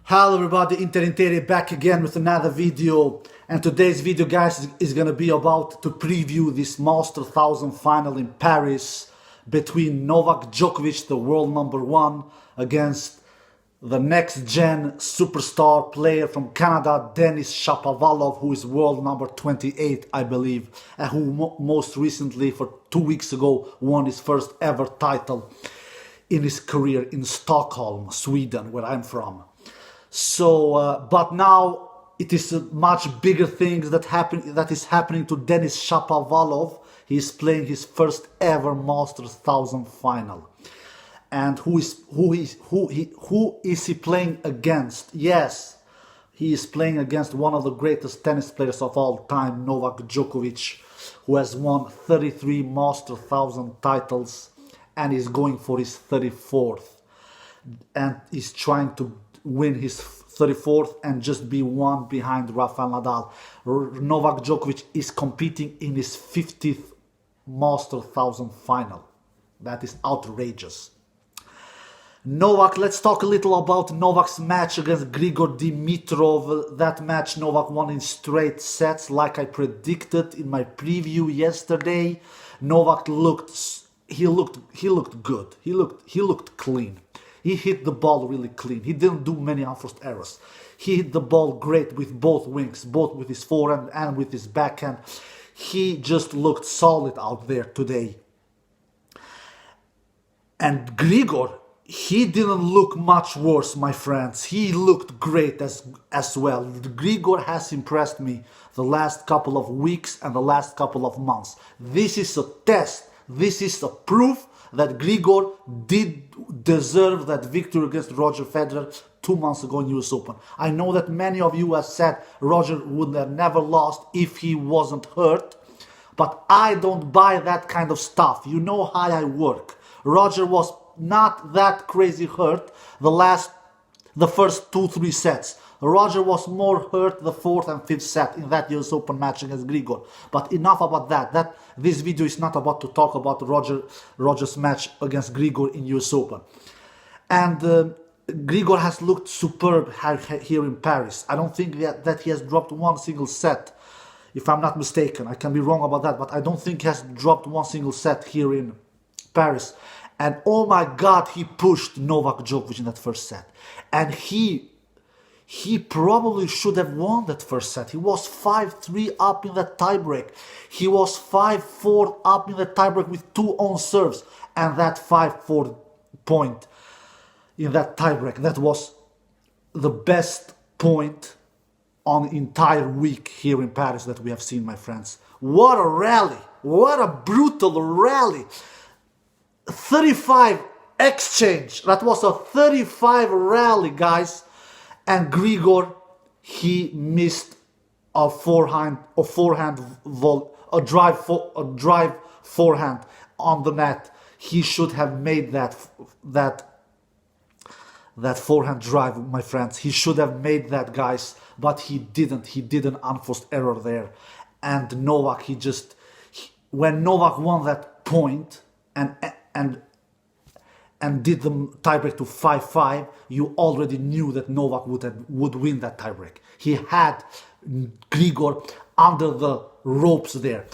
Hello everybody, Inter back again with another video, and today's video, guys, is gonna be about to preview this Master 1000 final in Paris between Novak Djokovic, the world number one, against the next gen superstar player from Canada, Denis Shapovalov, who is world number 28, I believe, and who most recently, for 2 weeks ago, won his first ever title in his career in Stockholm, Sweden, where I'm from. So, but now it is a much bigger thing that is happening to Denis Shapovalov. He is playing his first ever Masters 1000 final, and who is he playing against? Yes, he is playing against one of the greatest tennis players of all time, Novak Djokovic, who has won 33 Masters 1000 titles and is going for his 34th, and is trying to win his 34th and just be one behind Rafael Nadal. Novak Djokovic is competing in his 50th Master 1000 final. That is outrageous. Novak, let's talk a little about Novak's match against Grigor Dimitrov. That match Novak won in straight sets, like I predicted in my preview yesterday. Novak looked good. He looked clean. He hit the ball really clean. He didn't do many unforced errors. He hit the ball great with both wings, both with his forehand and with his backhand. He just looked solid out there today. And Grigor, he didn't look much worse, my friends. He looked great as well. Grigor has impressed me the last couple of weeks and the last couple of months. This is a test. This is a proof that Grigor did deserve that victory against Roger Federer 2 months ago in US Open. I know that many of you have said Roger would have never lost if he wasn't hurt, but I don't buy that kind of stuff. You know how I work. Roger was not that crazy hurt the first 2-3 sets. Roger was more hurt the 4th and 5th set in that US Open match against Grigor. But enough about that. This video is not about to talk about Roger's match against Grigor in US Open. And Grigor has looked superb here in Paris. I don't think that he has dropped one single set, if I'm not mistaken. I can be wrong about that, but I don't think he has dropped one single set here in Paris. And oh my God, he pushed Novak Djokovic in that first set. And he probably should have won that first set. He was 5-3 up in that tiebreak. He was 5-4 up in the tiebreak with 2 on serves. And that 5-4 point in that tiebreak, that was the best point on the entire week here in Paris that we have seen, my friends. What a rally. What a brutal rally. 35 exchange. That was a 35 rally, guys. And Grigor, he missed a drive forehand on the net. He should have made that forehand drive, my friends. He should have made that, guys, but he didn't. He did an unforced error there. And Novak, when Novak won that point and did the tiebreak to 5-5, you already knew that Novak would win that tiebreak. He had Grigor under the ropes there.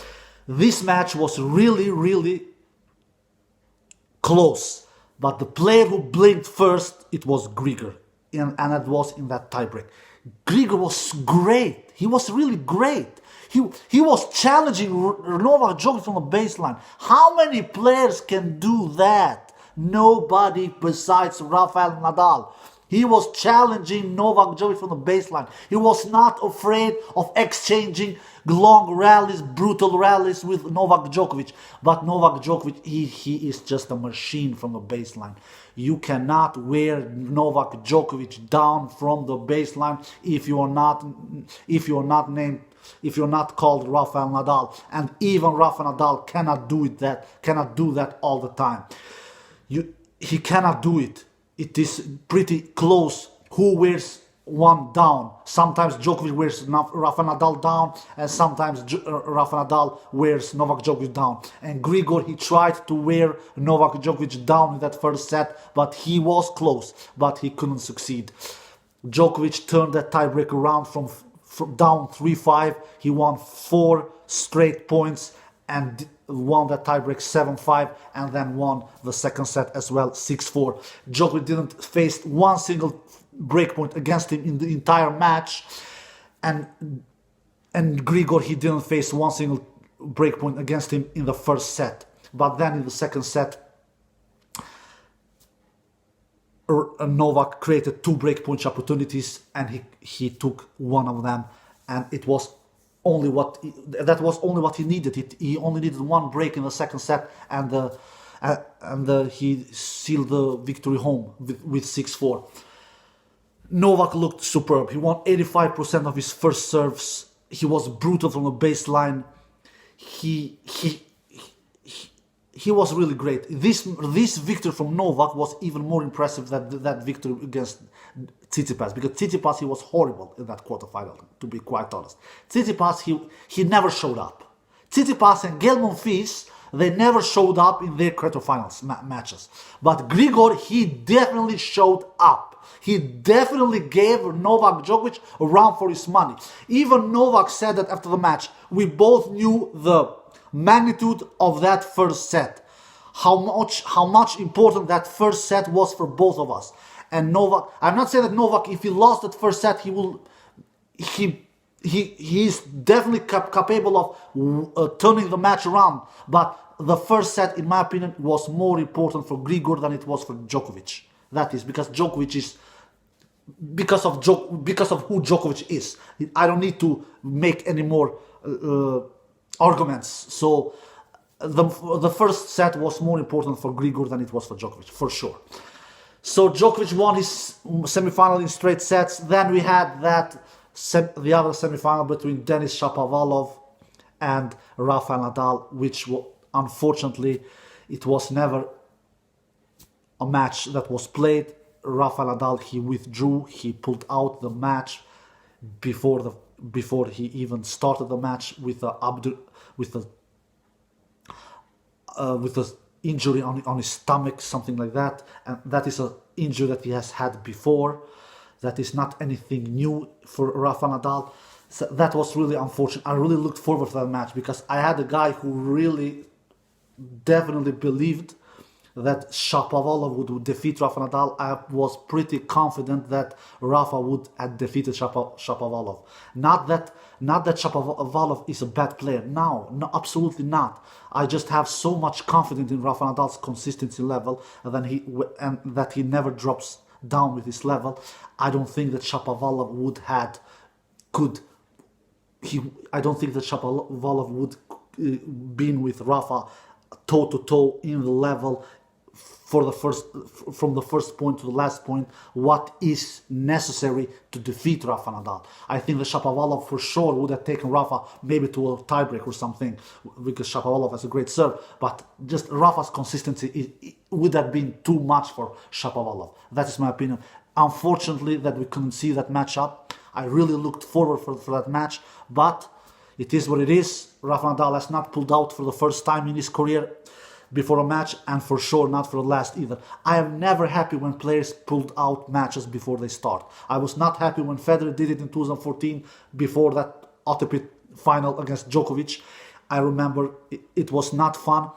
This match was really, really close. But the player who blinked first, it was Grigor. And it was in that tiebreak. Grigor was great. He was really great. He was challenging Novak Djokovic from the baseline. How many players can do that? Nobody besides Rafael Nadal. He was challenging Novak Djokovic from the baseline. He was not afraid of exchanging long rallies, brutal rallies with Novak Djokovic. But Novak Djokovic, he is just a machine from the baseline. You cannot wear Novak Djokovic down from the baseline if you are not called Rafael Nadal. And even Rafael Nadal cannot do that all the time. He cannot do it. It is pretty close who wears one down. Sometimes Djokovic wears Rafa Nadal down, and sometimes Rafa Nadal wears Novak Djokovic down. And Grigor, he tried to wear Novak Djokovic down in that first set, but he was close, but he couldn't succeed. Djokovic turned that tiebreak around from down 3-5. He won 4 straight points and won that tiebreak 7-5, and then won the second set as well 6-4. Djokovic didn't face one single breakpoint against him in the entire match, and Grigor, he didn't face one single breakpoint against him in the first set. But then in the second set, Novak created 2 breakpoint opportunities, and he took one of them, and it was only what he needed. He only needed one break in the second set, and he sealed the victory home with 6-4. Novak looked superb. He won 85% of his first serves. He was brutal from the baseline. He was really great. This victory from Novak was even more impressive than that victory against Tsitsipas, because Tsitsipas, he was horrible in that quarterfinal, to be quite honest. Tsitsipas, he never showed up. Tsitsipas and Gael Monfils, they never showed up in their quarterfinals matches. But Grigor, he definitely showed up. He definitely gave Novak Djokovic a run for his money. Even Novak said that after the match, we both knew the magnitude of that first set, how much important that first set was for both of us. And Novak, I'm not saying that Novak, if he lost that first set, he's definitely capable of turning the match around. But the first set, in my opinion, was more important for Grigor than it was for Djokovic. That is because Djokovic is because of who Djokovic is. I don't need to make any more arguments. So the first set was more important for Grigor than it was for Djokovic, for sure. So Djokovic won his semi-final in straight sets. Then we had the other semi-final between Denis Shapovalov and Rafael Nadal, which unfortunately it was never a match that was played. Rafael Nadal, he withdrew. He pulled out the match before he even started the match with the injury on his stomach, something like that, and that is an injury that he has had before. That is not anything new for Rafa Nadal. So that was really unfortunate. I really looked forward to that match because I had a guy who really definitely believed that Shapovalov would defeat Rafa Nadal. I was pretty confident that Rafa would have defeated Shapovalov. Not that Shapovalov is a bad player. No, absolutely not. I just have so much confidence in Rafa Nadal's consistency level and that he never drops down with his level. I don't think that Shapovalov I don't think that Shapovalov would been with Rafa toe to toe in the level from the first point to the last point, what is necessary to defeat Rafa Nadal. I think that Shapovalov for sure would have taken Rafa maybe to a tiebreak or something, because Shapovalov has a great serve, but just Rafa's consistency would have been too much for Shapovalov. That is my opinion. Unfortunately, that we couldn't see that matchup. I really looked forward for that match, but it is what it is. Rafa Nadal has not pulled out for the first time in his career before a match, and for sure not for the last either. I am never happy when players pulled out matches before they start. I was not happy when Federer did it in 2014 before that ATP final against Djokovic. I remember it was not fun.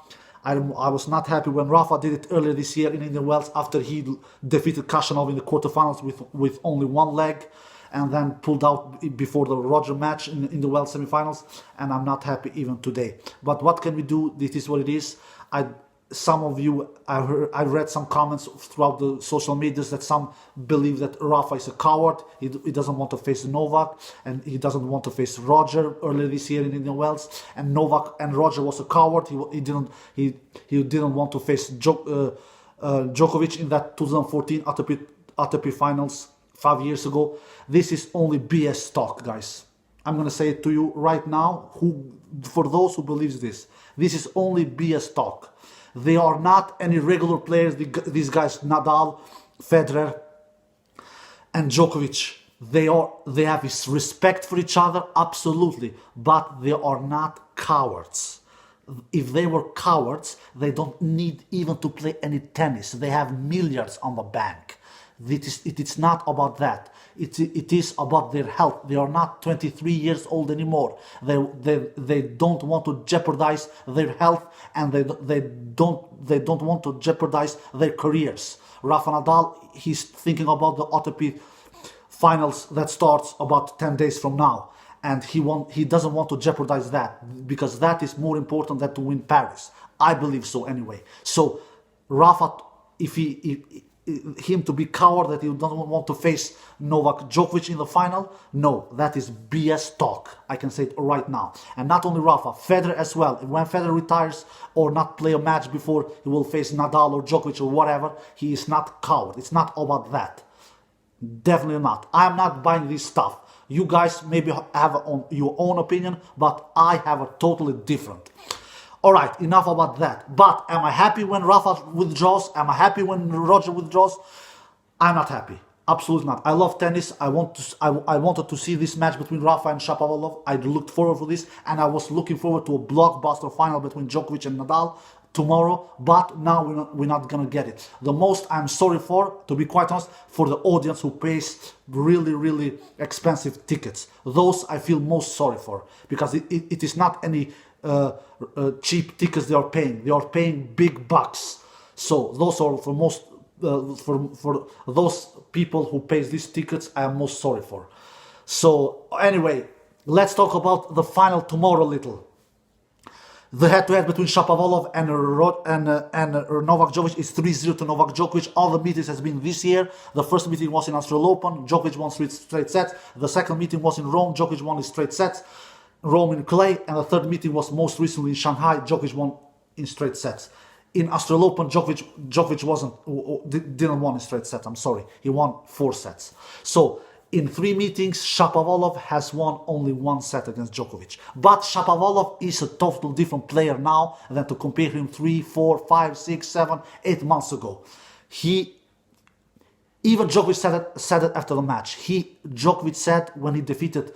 I was not happy when Rafa did it earlier this year in Indian Wells after he defeated Khachanov in the quarterfinals with only one leg, and then pulled out before the Roger match in the Wells semifinals, and I'm not happy even today. But what can we do? This is what it is. Some of you, I read some comments throughout the social medias that some believe that Rafa is a coward. He doesn't want to face Novak, and he doesn't want to face Roger earlier this year in Indian Wells. And Novak and Roger was a coward. He didn't want to face Djokovic in that 2014 ATP finals 5 years ago. This is only BS talk, guys. I'm gonna say it to you right now. For those who believes this is only BS talk. They are not any regular players. These guys, Nadal, Federer, and Djokovic. They have this respect for each other, absolutely, but they are not cowards. If they were cowards, they don't need even to play any tennis. They have milliards on the bank. It is not about that. It is about their health. They are not 23 years old anymore. They don't want to jeopardize their health, and they don't want to jeopardize their careers. Rafa Nadal, he's thinking about the ATP finals that starts about 10 days from now, and he doesn't want to jeopardize that, because that is more important than to win Paris. I believe so anyway. So Rafa, if him to be coward that he doesn't want to face Novak Djokovic in the final, no, that is BS talk. I can say it right now. And not only Rafa, Federer as well. When Federer retires or not play a match before he will face Nadal or Djokovic or whatever, he is not coward. It's not about that. Definitely not. I'm not buying this stuff. You guys maybe have your own opinion, but I have a totally different. Alright, enough about that. But am I happy when Rafa withdraws? Am I happy when Roger withdraws? I'm not happy. Absolutely not. I love tennis. I wanted to see this match between Rafa and Shapovalov. I looked forward to this, and I was looking forward to a blockbuster final between Djokovic and Nadal tomorrow, but now we're not gonna get it. The most I'm sorry for, to be quite honest, for the audience who pays really expensive tickets. Those I feel most sorry for, because it is not any cheap tickets they are paying. They are paying big bucks. So those are for most for those people who pays these tickets, I am most sorry for. So anyway, let's talk about the final tomorrow a little. The head-to-head between Shapovalov and Novak Djokovic is 3-0 to Novak Djokovic. All the meetings has been this year. The first meeting was in Australian Open. Djokovic won 3 straight sets. The second meeting was in Rome. Djokovic won in straight sets. Rome in clay. And the third meeting was most recently in Shanghai. Djokovic won in straight sets. In Australian Open, Djokovic didn't win in straight sets. I'm sorry. He won 4 sets. So in 3 meetings, Shapovalov has won only 1 set against Djokovic. But Shapovalov is a totally different player now than to compare him 3, 4, 5, 6, 7, 8 months ago. Even Djokovic said it after the match. Djokovic said when he defeated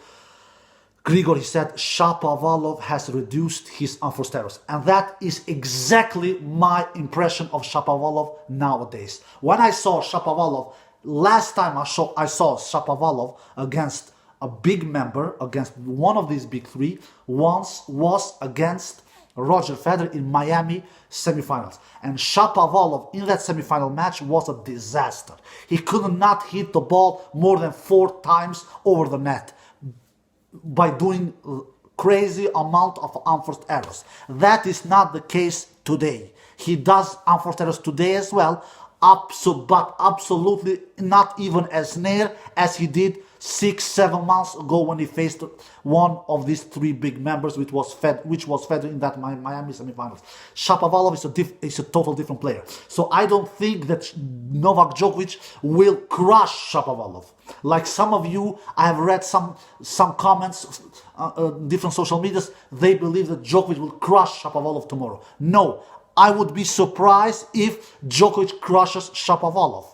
Grigor, he said Shapovalov has reduced his unforced errors. And that is exactly my impression of Shapovalov nowadays. When I saw Shapovalov, last time I saw Shapovalov against a big member, against one of these big 3, once was against Roger Federer in Miami semifinals. And Shapovalov in that semifinal match was a disaster. He could not hit the ball more than 4 times over the net by doing crazy amount of unforced errors. That is not the case today. He does unforced errors today as well, but absolutely not even as near as he did 6-7 months ago when he faced one of these 3 big members, which was Federer in that Miami semifinals. Shapovalov is a total different player. So I don't think that Novak Djokovic will crush Shapovalov. Like some of you, I have read some comments, different social medias, they believe that Djokovic will crush Shapovalov tomorrow. No, I would be surprised if Djokovic crushes Shapovalov.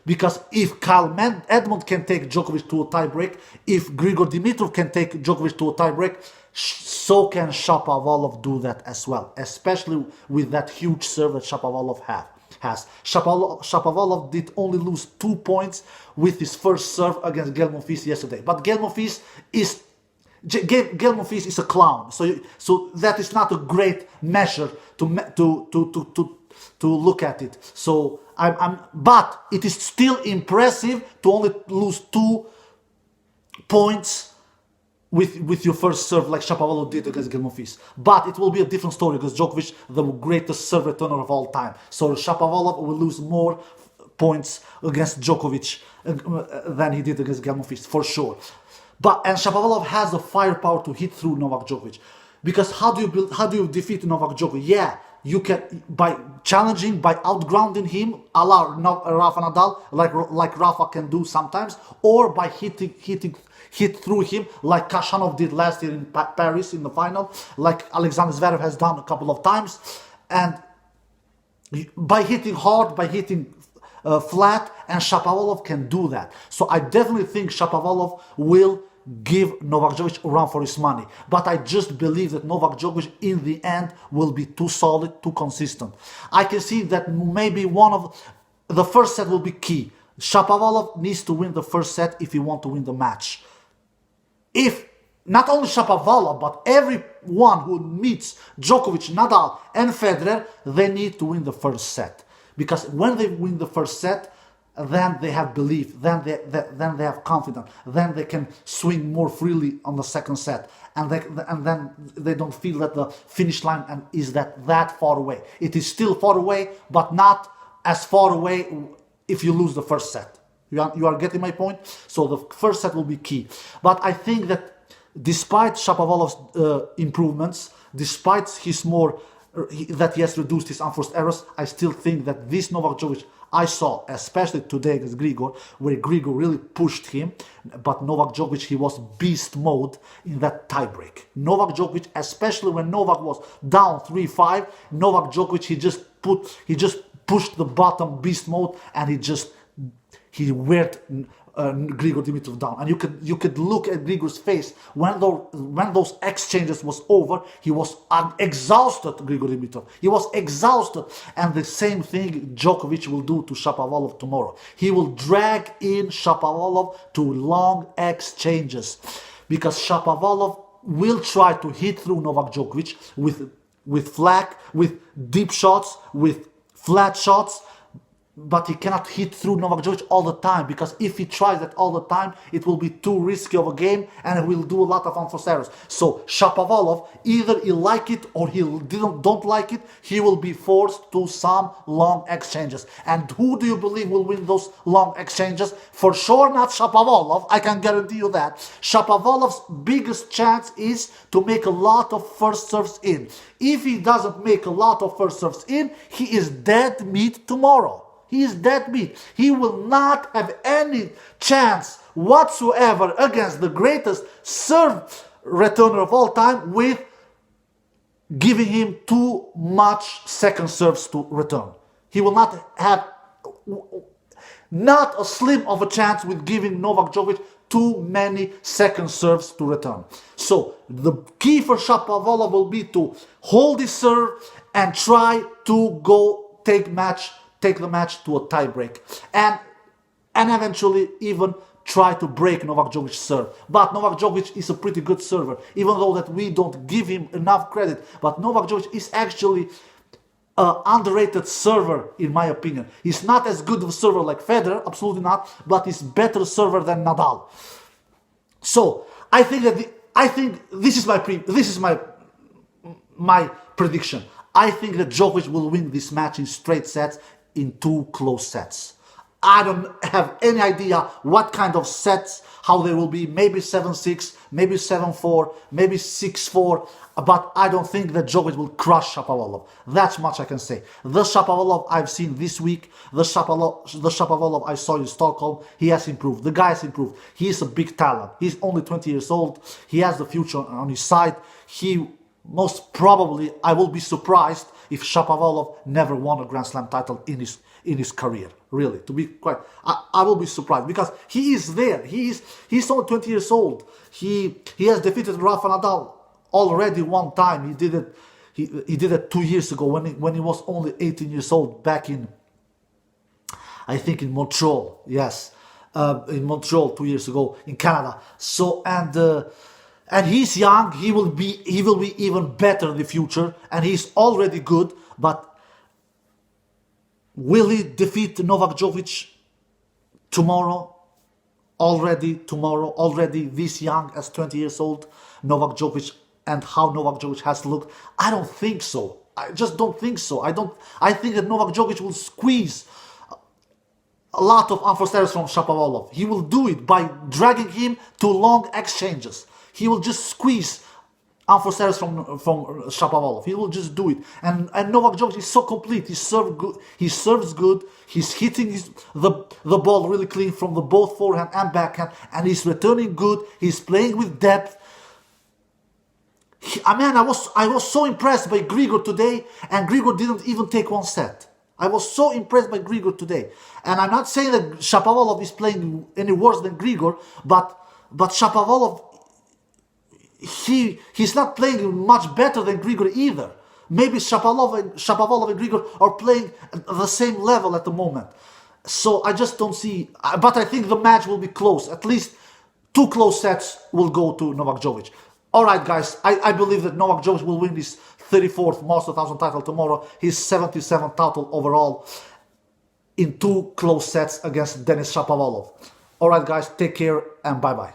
Because if Kyle Edmund can take Djokovic to a tiebreak, if Grigor Dimitrov can take Djokovic to a tiebreak, so can Shapovalov do that as well. Especially with that huge serve that Shapovalov has. Shapovalov did only lose 2 points with his first serve against Gael Monfils yesterday. But Gael Monfils is a clown, so that is not a great measure to look at it. So but it is still impressive to only lose 2 points with your first serve like Shapovalov did against Gael Monfils. But it will be a different story because Djokovic, the greatest serve returner of all time. So Shapovalov will lose more points against Djokovic than he did against Gael Monfils, for sure. And Shapovalov has the firepower to hit through Novak Djokovic. Because how do you defeat Novak Djokovic? Yeah, you can by challenging, by outgrounding him, a la Rafa Nadal, like Rafa can do sometimes, or by hit through him like Khachanov did last year in Paris in the final, like Alexander Zverev has done a couple of times, and by hitting hard, by hitting flat, and Shapovalov can do that. So I definitely think Shapovalov will give Novak Djokovic a run for his money. But I just believe that Novak Djokovic in the end will be too solid, too consistent. I can see that maybe one of the first set will be key. Shapovalov needs to win the first set if he wants to win the match. If not only Shapovalov, but everyone who meets Djokovic, Nadal, and Federer, they need to win the first set. Because when they win the first set, then they have belief, then they have confidence, then they can swing more freely on the second set, and then they don't feel that the finish line is that far away. It is still far away, but not as far away if you lose the first set. You are getting my point? So the first set will be key. But I think that despite Shapovalov's improvements, despite his that he has reduced his unforced errors, I still think that this Novak Djokovic I saw, especially today against Grigor, where Grigor really pushed him, but Novak Djokovic, he was beast mode in that tiebreak. Novak Djokovic, especially when Novak was down 3-5, Novak Djokovic, he just pushed the bottom beast mode, and he weared Grigor Dimitrov down. And you could look at Grigor's face when those exchanges was over. He was exhausted, Grigor Dimitrov. He was exhausted. And the same thing Djokovic will do to Shapovalov tomorrow. He will drag in Shapovalov to long exchanges, because Shapovalov will try to hit through Novak Djokovic with flack, with deep shots, with flat shots. But he cannot hit through Novak Djokovic all the time, because if he tries that all the time, it will be too risky of a game and he will do a lot of unforced errors. So Shapovalov, either he like it or he don't like it, he will be forced to some long exchanges. And who do you believe will win those long exchanges? For sure not Shapovalov, I can guarantee you that. Shapovalov's biggest chance is to make a lot of first serves in. If he doesn't make a lot of first serves in, he is dead meat tomorrow. He is dead meat. He will not have any chance whatsoever against the greatest serve returner of all time with giving him too much second serves to return. He will not have not a slim of a chance with giving Novak Djokovic too many second serves to return. So the key for Shapovalov will be to hold his serve and try to go take the match to a tiebreak, and eventually even try to break Novak Djokovic's serve. But Novak Djokovic is a pretty good server, even though that we don't give him enough credit. But Novak Djokovic is actually an underrated server, in my opinion. He's not as good of a server like Federer, absolutely not, but he's better server than Nadal. So I think this is my prediction. I think that Djokovic will win this match in straight sets, in 2 close sets. I don't have any idea what kind of sets, how they will be. Maybe 7-6, maybe 7-4, maybe 6-4. But I don't think that Djokovic will crush Shapovalov. That's much I can say. The Shapovalov I've seen this week, the Shapovalov I saw in Stockholm, he has improved. The guy has improved. He is a big talent. He's only 20 years old. He has the future on his side. Most probably, I will be surprised if Shapovalov never won a Grand Slam title in his career. Really, to be quite, I will be surprised, because he is there. He's only 20 years old. He has defeated Rafa Nadal already one time. He did it 2 years ago when he was only 18 years old, back in, I think, in Montreal. Yes, in Montreal 2 years ago in Canada. So and he's young. He will be even better in the future, and he's already good. But will he defeat Novak Djokovic tomorrow? Already this young, as 20 years old, Novak Djokovic, and how Novak Djokovic has looked? I don't think so. I just don't think so. I think that Novak Djokovic will squeeze a lot of unforced errors from Shapovalov. He will do it by dragging him to long exchanges. He will just squeeze unforced errors from Shapovalov. He will just do it. And Novak Djokovic is so complete. He serves good. He's hitting the ball really clean from the both forehand and backhand, and he's returning good. He's playing with depth. I was so impressed by Grigor today, and Grigor didn't even take one set. I was so impressed by Grigor today. And I'm not saying that Shapovalov is playing any worse than Grigor, but Shapovalov, he's not playing much better than Grigor either. Maybe Shapovalov and Grigor are playing at the same level at the moment. So I just don't see, but I think the match will be close. At least 2 close sets will go to Novak Djokovic. Alright guys, I believe that Novak Djokovic will win his 34th Master 1000 title tomorrow, his 77th title overall, in 2 close sets against Denis Shapovalov. Alright guys, take care and bye bye.